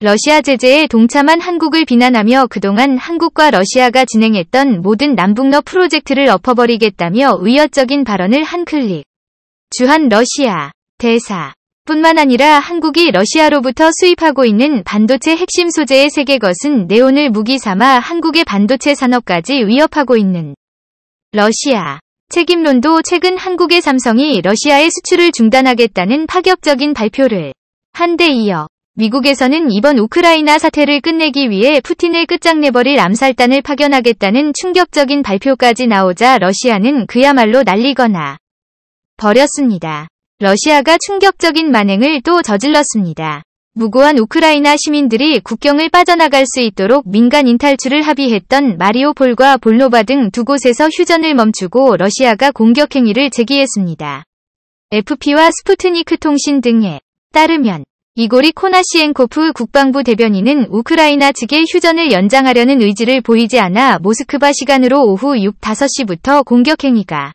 러시아 제재에 동참한 한국을 비난하며 그동안 한국과 러시아가 진행했던 모든 남북러 프로젝트를 엎어버리겠다며 위협적인 발언을 한 클릭. 주한 러시아 대사. 뿐만 아니라 한국이 러시아로부터 수입하고 있는 반도체 핵심 소재의 세계 것은 내온을 무기 삼아 한국의 반도체 산업까지 위협하고 있는 러시아. 책임론도 최근 한국의 삼성이 러시아의 수출을 중단하겠다는 파격적인 발표를 한 데 이어 미국에서는 이번 우크라이나 사태를 끝내기 위해 푸틴을 끝장내버릴 암살단을 파견하겠다는 충격적인 발표까지 나오자 러시아는 그야말로 날리거나 버렸습니다. 러시아가 충격적인 만행을 또 저질렀습니다. 무고한 우크라이나 시민들이 국경을 빠져나갈 수 있도록 민간 인탈출을 합의했던 마리오폴과 볼노바 등 두 곳에서 휴전을 멈추고 러시아가 공격 행위를 제기했습니다. FP와 스푸트니크 통신 등에 따르면 이고리 코나시엔코프 국방부 대변인은 우크라이나 측의 휴전을 연장하려는 의지를 보이지 않아 모스크바 시간으로 오후 5시부터 공격 행위가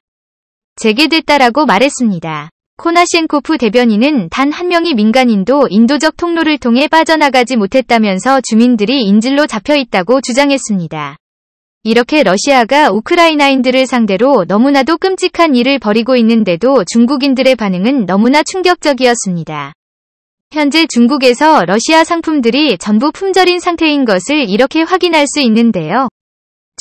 재개됐다라고 말했습니다. 코나셴코프 대변인은 단 한 명의 민간인도 인도적 통로를 통해 빠져나가지 못했다면서 주민들이 인질로 잡혀 있다고 주장했습니다. 이렇게 러시아가 우크라이나인들을 상대로 너무나도 끔찍한 일을 벌이고 있는데도 중국인들의 반응은 너무나 충격적이었습니다. 현재 중국에서 러시아 상품들이 전부 품절인 상태인 것을 이렇게 확인할 수 있는데요.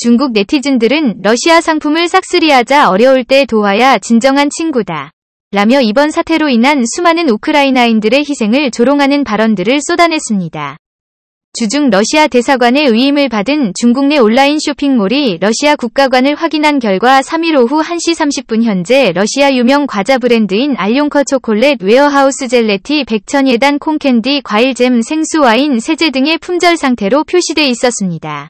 중국 네티즌들은 러시아 상품을 싹쓸이하자 어려울 때 도와야 진정한 친구다 라며 이번 사태로 인한 수많은 우크라이나인들의 희생을 조롱하는 발언들을 쏟아냈습니다. 주중 러시아 대사관의 위임을 받은 중국 내 온라인 쇼핑몰이 러시아 국가관을 확인한 결과 3일 오후 1시 30분 현재 러시아 유명 과자 브랜드인 알용커 초콜릿 웨어하우스 젤레티 100,000예단 콩캔디 과일잼 생수 와인 세제 등의 품절 상태로 표시돼 있었습니다.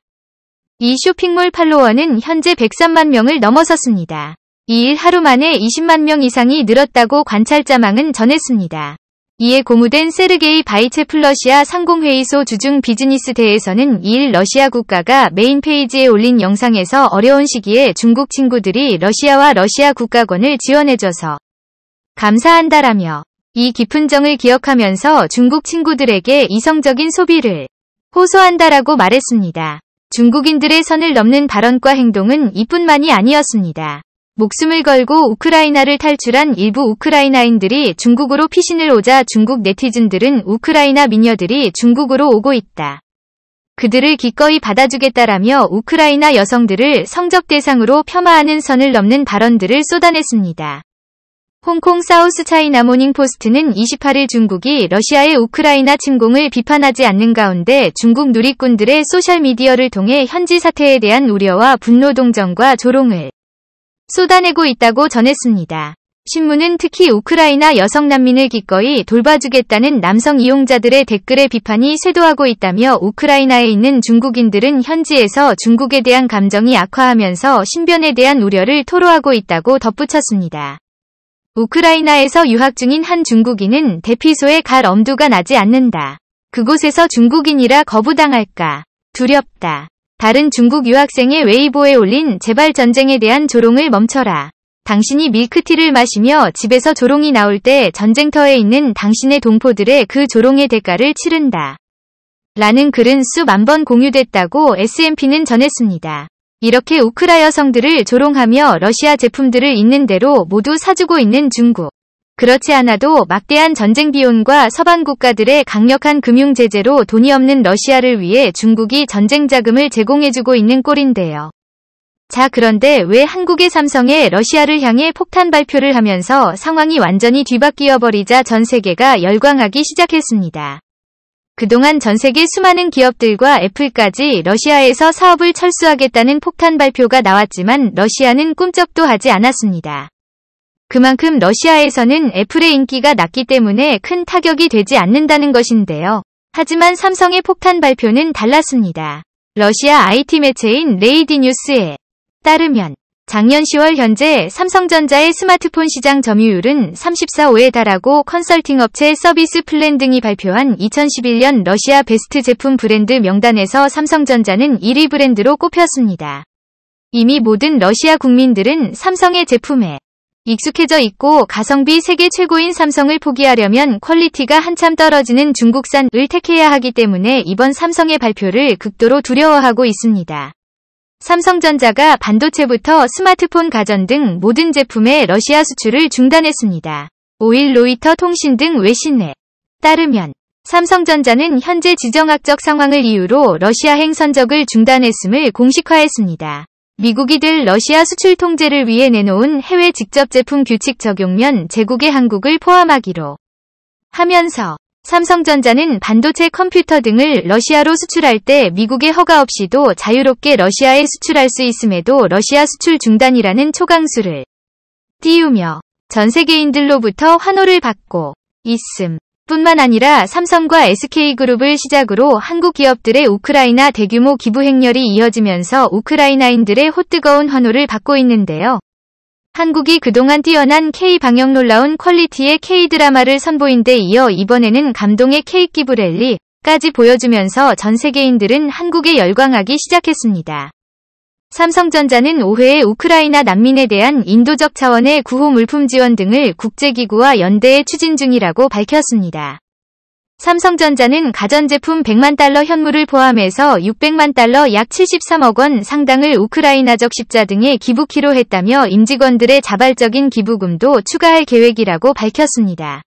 이 쇼핑몰 팔로워는 현재 103만 명을 넘어섰습니다. 2일 하루 만에 20만 명 이상이 늘었다고 관찰자망은 전했습니다. 이에 고무된 세르게이 바이체프 러시아 상공회의소 주중 비즈니스대에서는 2일 러시아 국가가 메인 페이지에 올린 영상에서 어려운 시기에 중국 친구들이 러시아와 러시아 국가권을 지원해줘서 감사한다라며 이 깊은 정을 기억하면서 중국 친구들에게 이성적인 소비를 호소한다라고 말했습니다. 중국인들의 선을 넘는 발언과 행동은 이뿐만이 아니었습니다. 목숨을 걸고 우크라이나를 탈출한 일부 우크라이나인들이 중국으로 피신을 오자 중국 네티즌들은 우크라이나 미녀들이 중국으로 오고 있다. 그들을 기꺼이 받아주겠다라며 우크라이나 여성들을 성적 대상으로 폄하하는 선을 넘는 발언들을 쏟아냈습니다. 홍콩 사우스 차이나 모닝 포스트는 28일 중국이 러시아의 우크라이나 침공을 비판하지 않는 가운데 중국 누리꾼들의 소셜미디어를 통해 현지 사태에 대한 우려와 분노 동정과 조롱을 쏟아내고 있다고 전했습니다. 신문은 특히 우크라이나 여성 난민을 기꺼이 돌봐주겠다는 남성 이용자들의 댓글에 비판이 쇄도하고 있다며 우크라이나에 있는 중국인들은 현지에서 중국에 대한 감정이 악화하면서 신변에 대한 우려를 토로하고 있다고 덧붙였습니다. 우크라이나에서 유학 중인 한 중국인은 대피소에 갈 엄두가 나지 않는다. 그곳에서 중국인이라 거부당할까 두렵다. 다른 중국 유학생의 웨이보에 올린 제발 전쟁에 대한 조롱을 멈춰라. 당신이 밀크티를 마시며 집에서 조롱이 나올 때 전쟁터에 있는 당신의 동포들의 그 조롱의 대가를 치른다. 라는 글은 수만 번 공유됐다고 SMP는 전했습니다. 이렇게 우크라 여성들을 조롱하며 러시아 제품들을 있는 대로 모두 사주고 있는 중국. 그렇지 않아도 막대한 전쟁 비용과 서방 국가들의 강력한 금융 제재로 돈이 없는 러시아를 위해 중국이 전쟁 자금을 제공해주고 있는 꼴인데요. 자, 그런데 왜 한국의 삼성에 러시아를 향해 폭탄 발표를 하면서 상황이 완전히 뒤바뀌어버리자 전 세계가 열광하기 시작했습니다. 그동안 전 세계 수많은 기업들과 애플까지 러시아에서 사업을 철수하겠다는 폭탄 발표가 나왔지만 러시아는 꿈쩍도 하지 않았습니다. 그만큼 러시아에서는 애플의 인기가 낮기 때문에 큰 타격이 되지 않는다는 것인데요. 하지만 삼성의 폭탄 발표는 달랐습니다. 러시아 IT 매체인 레이디뉴스에 따르면 작년 10월 현재 삼성전자의 스마트폰 시장 점유율은 34%에 달하고 컨설팅 업체 서비스 플랜 등이 발표한 2011년 러시아 베스트 제품 브랜드 명단에서 삼성전자는 1위 브랜드로 꼽혔습니다. 이미 모든 러시아 국민들은 삼성의 제품에 익숙해져 있고 가성비 세계 최고인 삼성을 포기하려면 퀄리티가 한참 떨어지는 중국산을 택해야 하기 때문에 이번 삼성의 발표를 극도로 두려워하고 있습니다. 삼성전자가 반도체부터 스마트폰, 가전 등 모든 제품의 러시아 수출을 중단했습니다. 5일 로이터 통신 등 외신에 따르면 삼성전자는 현재 지정학적 상황을 이유로 러시아행 선적을 중단했음을 공식화했습니다. 미국이 될 러시아 수출 통제를 위해 내놓은 해외 직접 제품 규칙 적용면 제국의 한국을 포함하기로 하면서 삼성전자는 반도체, 컴퓨터 등을 러시아로 수출할 때 미국의 허가 없이도 자유롭게 러시아에 수출할 수 있음에도 러시아 수출 중단이라는 초강수를 띄우며 전 세계인들로부터 환호를 받고 있음. 뿐만 아니라 삼성과 SK그룹을 시작으로 한국 기업들의 우크라이나 대규모 기부 행렬이 이어지면서 우크라이나인들의 헛뜨거운 환호를 받고 있는데요. 한국이 그동안 뛰어난 K-방역, 놀라운 퀄리티의 K-드라마를 선보인 데 이어 이번에는 감동의 K-기부 랠리까지 보여주면서 전 세계인들은 한국에 열광하기 시작했습니다. 삼성전자는 5회의 우크라이나 난민에 대한 인도적 차원의 구호 물품 지원 등을 국제기구와 연대에 추진 중이라고 밝혔습니다. 삼성전자는 가전제품 100만 달러 현물을 포함해서 600만 달러 약 73억 원 상당을 우크라이나적 십자 등에 기부키로 했다며 임직원들의 자발적인 기부금도 추가할 계획이라고 밝혔습니다.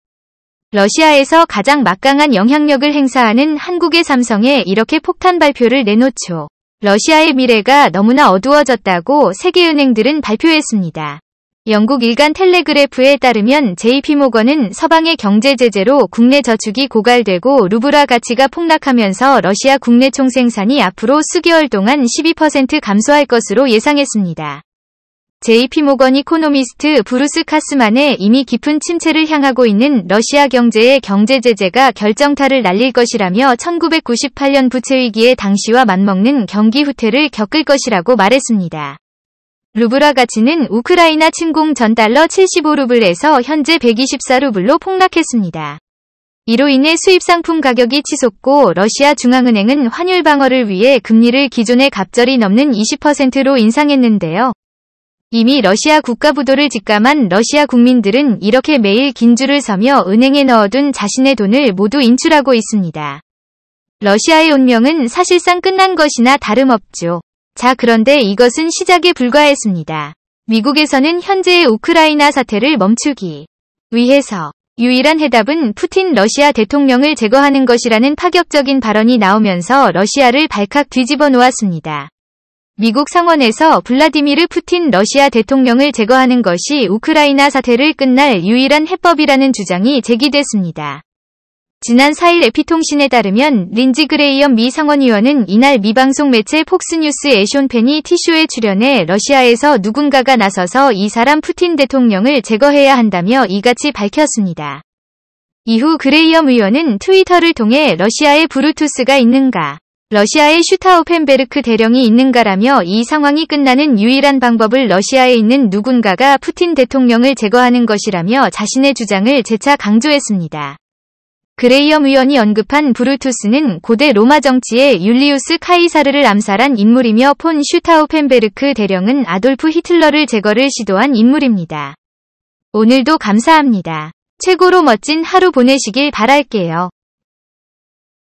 러시아에서 가장 막강한 영향력을 행사하는 한국의 삼성에 이렇게 폭탄 발표를 내놓죠. 러시아의 미래가 너무나 어두워졌다고 세계은행들은 발표했습니다. 영국 일간 텔레그래프에 따르면 JP모건은 서방의 경제 제재로 국내 저축이 고갈되고 루블화 가치가 폭락하면서 러시아 국내 총생산이 앞으로 수개월 동안 12% 감소할 것으로 예상했습니다. JP모건 이코노미스트 브루스 카스만의 이미 깊은 침체를 향하고 있는 러시아 경제의 경제 제재가 결정타를 날릴 것이라며 1998년 부채위기의 당시와 맞먹는 경기 후퇴를 겪을 것이라고 말했습니다. 루블화 가치는 우크라이나 침공 전 달러 75루블에서 현재 124루블로 폭락했습니다. 이로 인해 수입 상품 가격이 치솟고 러시아 중앙은행은 환율 방어를 위해 금리를 기존의 갑절이 넘는 20%로 인상했는데요. 이미 러시아 국가부도를 직감한 러시아 국민들은 이렇게 매일 긴 줄을 서며 은행에 넣어둔 자신의 돈을 모두 인출하고 있습니다. 러시아의 운명은 사실상 끝난 것이나 다름없죠. 자, 그런데 이것은 시작에 불과했습니다. 미국에서는 현재의 우크라이나 사태를 멈추기 위해서 유일한 해답은 푸틴 러시아 대통령을 제거하는 것이라는 파격적인 발언이 나오면서 러시아를 발칵 뒤집어 놓았습니다. 미국 상원에서 블라디미르 푸틴 러시아 대통령을 제거하는 것이 우크라이나 사태를 끝날 유일한 해법이라는 주장이 제기됐습니다. 지난 4일 에피통신에 따르면 린지 그레이엄 미 상원의원은 이날 미 방송 매체 폭스뉴스의 숀 페니 티쇼에 출연해 러시아에서 누군가가 나서서 이 사람 푸틴 대통령을 제거해야 한다며 이같이 밝혔습니다. 이후 그레이엄 의원은 트위터를 통해 러시아에 브루투스가 있는가? 러시아에 슈타우펜베르크 대령이 있는가라며 이 상황이 끝나는 유일한 방법을 러시아에 있는 누군가가 푸틴 대통령을 제거하는 것이라며 자신의 주장을 재차 강조했습니다. 그레이엄 의원이 언급한 브루투스는 고대 로마 정치의 율리우스 카이사르를 암살한 인물이며 폰 슈타우펜베르크 대령은 아돌프 히틀러를 제거를 시도한 인물입니다. 오늘도 감사합니다. 최고로 멋진 하루 보내시길 바랄게요.